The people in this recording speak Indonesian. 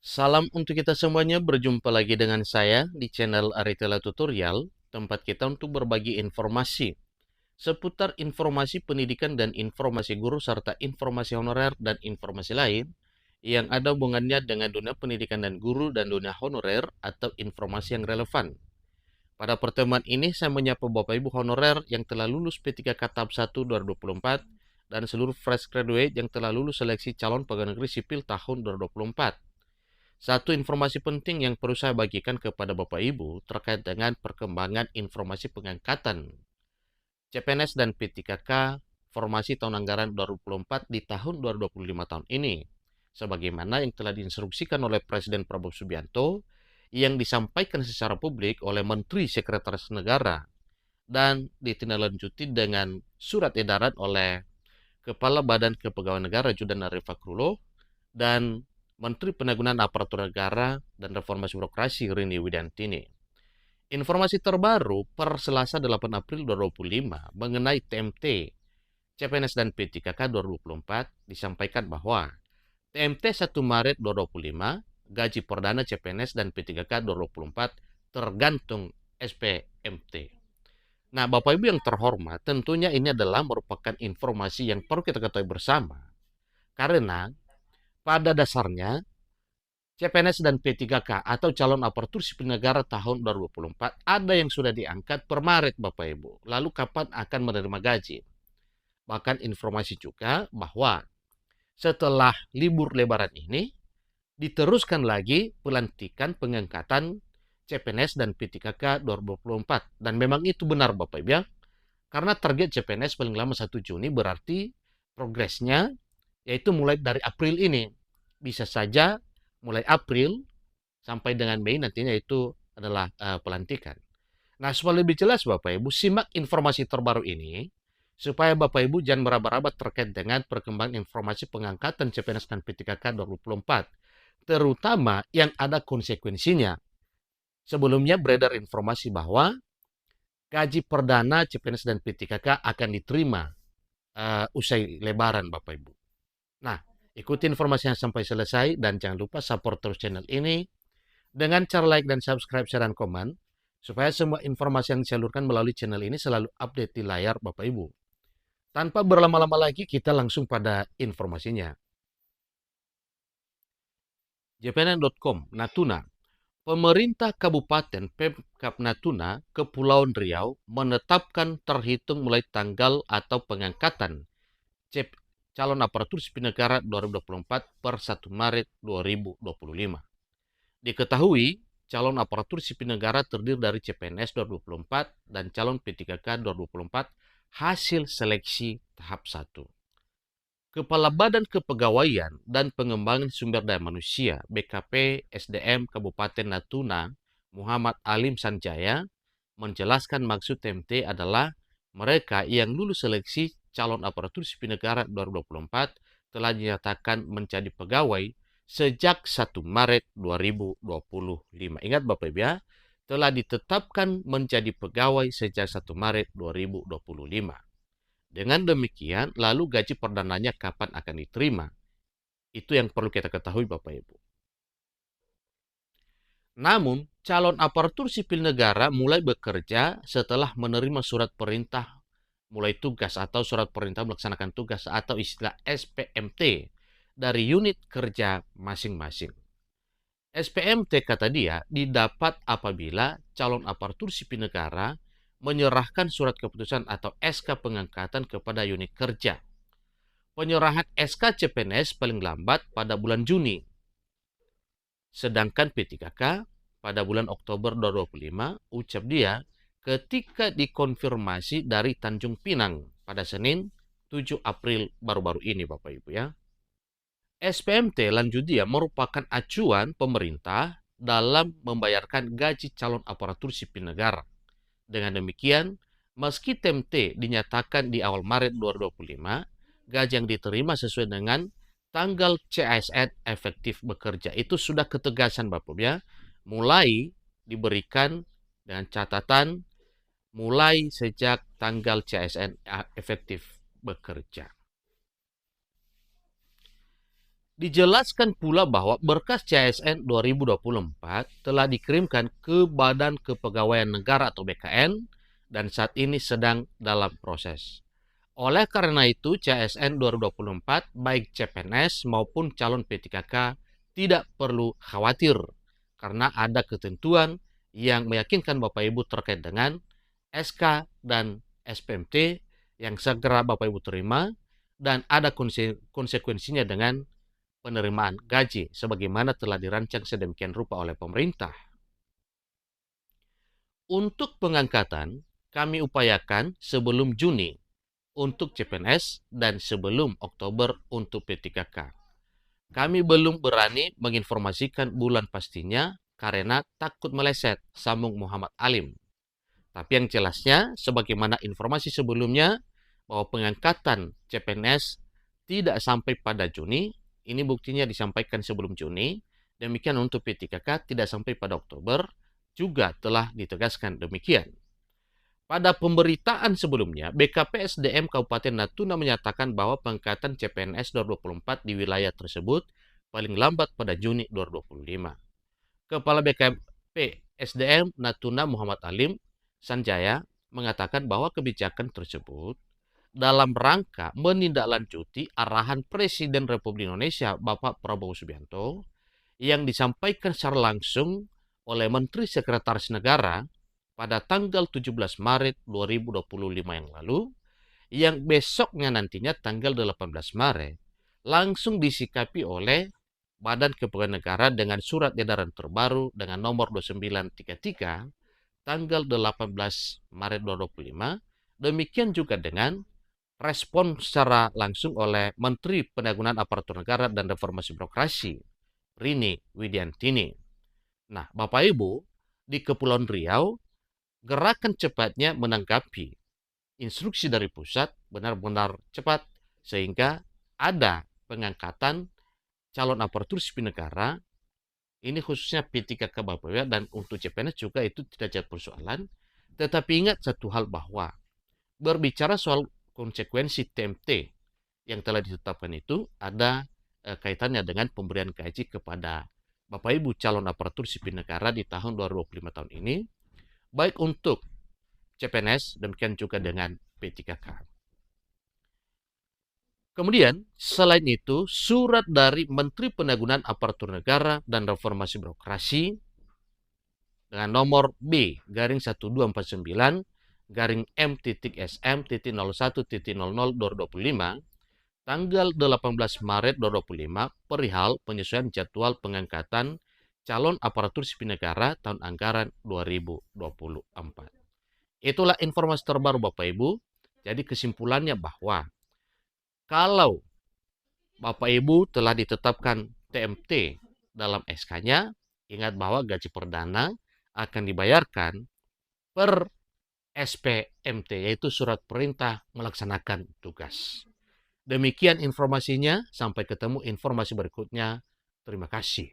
Salam untuk kita semuanya, berjumpa lagi dengan saya di channel Aritela Tutorial, tempat kita untuk berbagi informasi seputar informasi pendidikan dan informasi guru serta informasi honorer dan informasi lain yang ada hubungannya dengan dunia pendidikan dan guru dan dunia honorer atau informasi yang relevan. Pada pertemuan ini saya menyapa Bapak Ibu honorer yang telah lulus P3K tahap 1 2024 dan seluruh fresh graduate yang telah lulus seleksi calon pegawai negeri sipil tahun 2024. Satu informasi penting yang perlu saya bagikan kepada Bapak Ibu terkait dengan perkembangan informasi pengangkatan CPNS dan P3K formasi tahun anggaran 2024 di tahun 2025 tahun ini. Sebagaimana yang telah diinstruksikan oleh Presiden Prabowo Subianto yang disampaikan secara publik oleh Menteri Sekretaris Negara dan ditindaklanjuti dengan surat edaran oleh Kepala Badan Kepegawaian Negara Judan Arif Fakrullah dan Menteri Penanggulangan Aparatur Negara dan Reformasi Birokrasi Rini Widantini. Informasi terbaru per Selasa 8 April 2025 mengenai TMT, CPNS dan P3K 2024 disampaikan bahwa TMT 1 Maret 2025 gaji perdana CPNS dan P3K 2024 tergantung SPMT. Nah, Bapak Ibu yang terhormat, tentunya ini adalah merupakan informasi yang perlu kita ketahui bersama. Karena pada dasarnya CPNS dan P3K atau calon aparatur sipil negara tahun 2024 ada yang sudah diangkat per Maret Bapak Ibu. Lalu kapan akan menerima gaji? Bahkan informasi juga bahwa setelah libur lebaran ini diteruskan lagi pelantikan pengangkatan CPNS dan P3K 2024. Dan memang itu benar Bapak Ibu ya. Karena target CPNS paling lama 1 Juni berarti progresnya yaitu mulai dari April ini. Bisa saja mulai April sampai dengan Mei nantinya itu adalah pelantikan. Nah, supaya lebih jelas Bapak Ibu, simak informasi terbaru ini supaya Bapak Ibu jangan meraba-raba terkait dengan perkembangan informasi pengangkatan CPNS dan P3K 2024, terutama yang ada konsekuensinya. Sebelumnya beredar informasi bahwa gaji perdana CPNS dan P3K akan diterima usai lebaran Bapak Ibu. Nah, ikuti informasinya sampai selesai dan jangan lupa support terus channel ini dengan cara like dan subscribe, share, dan komen supaya semua informasi yang disalurkan melalui channel ini selalu update di layar Bapak Ibu. Tanpa berlama-lama lagi, kita langsung pada informasinya. jpnn.com, Natuna. Pemerintah Kabupaten Pemkab Natuna, Kepulauan Riau menetapkan terhitung mulai tanggal atau pengangkatan calon aparatur sipil negara 2024 per 1 Maret 2025. Diketahui, calon aparatur sipil negara terdiri dari CPNS 2024 dan calon P3K 2024 hasil seleksi tahap 1. Kepala Badan Kepegawaian dan Pengembangan Sumber Daya Manusia BKP SDM Kabupaten Natuna, Muhammad Alim Sanjaya, menjelaskan maksud TMT adalah mereka yang lulus seleksi calon aparatur sipil negara 2024 telah dinyatakan menjadi pegawai sejak 1 Maret 2025. Ingat Bapak Ibu ya, telah ditetapkan menjadi pegawai sejak 1 Maret 2025. Dengan demikian, lalu gaji perdananya kapan akan diterima? Itu yang perlu kita ketahui Bapak Ibu. Namun, calon aparatur sipil negara mulai bekerja setelah menerima surat perintah mulai tugas atau surat perintah melaksanakan tugas atau istilah SPMT dari unit kerja masing-masing. SPMT kata dia didapat apabila calon aparatur sipil negara menyerahkan surat keputusan atau SK pengangkatan kepada unit kerja. Penyerahan SK CPNS paling lambat pada bulan Juni. Sedangkan P3K pada bulan Oktober 2025, ucap dia, ketika dikonfirmasi dari Tanjung Pinang pada Senin 7 April baru-baru ini Bapak Ibu ya. SPMT lanjut dia merupakan acuan pemerintah dalam membayarkan gaji calon aparatur sipil negara. Dengan demikian, meski TMT dinyatakan di awal Maret 2025, gaji yang diterima sesuai dengan tanggal CASN efektif bekerja. Itu sudah ketegasan Bapak ya. Mulai diberikan dengan catatan mulai sejak tanggal CASN efektif bekerja. Dijelaskan pula bahwa berkas CSN 2024 telah dikirimkan ke Badan Kepegawaian Negara atau BKN dan saat ini sedang dalam proses. Oleh karena itu, CSN 2024 baik CPNS maupun calon P3K tidak perlu khawatir karena ada ketentuan yang meyakinkan Bapak Ibu terkait dengan SK dan SPMT yang segera Bapak Ibu terima dan ada konsekuensinya dengan penerimaan gaji sebagaimana telah dirancang sedemikian rupa oleh pemerintah. Untuk pengangkatan, kami upayakan sebelum Juni untuk CPNS dan sebelum Oktober untuk P3K. Kami belum berani menginformasikan bulan pastinya karena takut meleset, sambung Muhammad Alim. Tapi yang jelasnya, sebagaimana informasi sebelumnya, bahwa pengangkatan CPNS tidak sampai pada Juni, ini buktinya disampaikan sebelum Juni, demikian untuk P3K tidak sampai pada Oktober, juga telah ditegaskan demikian. Pada pemberitaan sebelumnya, BKP-SDM Kabupaten Natuna menyatakan bahwa pengangkatan CPNS 2024 di wilayah tersebut paling lambat pada Juni 2025. Kepala BKP-SDM Natuna Muhammad Alim Sanjaya mengatakan bahwa kebijakan tersebut dalam rangka menindaklanjuti arahan Presiden Republik Indonesia Bapak Prabowo Subianto yang disampaikan secara langsung oleh Menteri Sekretaris Negara pada tanggal 17 Maret 2025 yang lalu, yang besoknya nantinya tanggal 18 Maret langsung disikapi oleh Badan Kepegawaian Negara dengan surat edaran terbaru dengan nomor 2933 tanggal 18 Maret 2025, demikian juga dengan respon secara langsung oleh Menteri Pendayagunaan Aparatur Negara dan Reformasi Birokrasi, Rini Widiantini. Nah, Bapak Ibu, di Kepulauan Riau, gerakan cepatnya menanggapi instruksi dari pusat benar-benar cepat, sehingga ada pengangkatan calon aparatur sipil negara, ini khususnya P3K Bapak Ibu, dan untuk CPNS juga itu tidak jadi persoalan. Tetapi ingat satu hal bahwa berbicara soal konsekuensi TMT yang telah ditetapkan itu ada kaitannya dengan pemberian gaji kepada Bapak Ibu calon aparatur sipil negara di tahun 2025 tahun ini, baik untuk CPNS demikian juga dengan P3K. Kemudian, selain itu, surat dari Menteri Pendayagunaan Aparatur Negara dan Reformasi Birokrasi dengan nomor B-1.9 M.SM.01.00/2025 tanggal 18 Maret 2025 perihal penyesuaian jadwal pengangkatan calon aparatur sipil negara tahun anggaran 2024. Itulah informasi terbaru Bapak Ibu. Jadi kesimpulannya bahwa kalau Bapak Ibu telah ditetapkan TMT dalam SK-nya, ingat bahwa gaji perdana akan dibayarkan per SPMT, yaitu surat perintah melaksanakan tugas. Demikian informasinya, sampai ketemu informasi berikutnya. Terima kasih.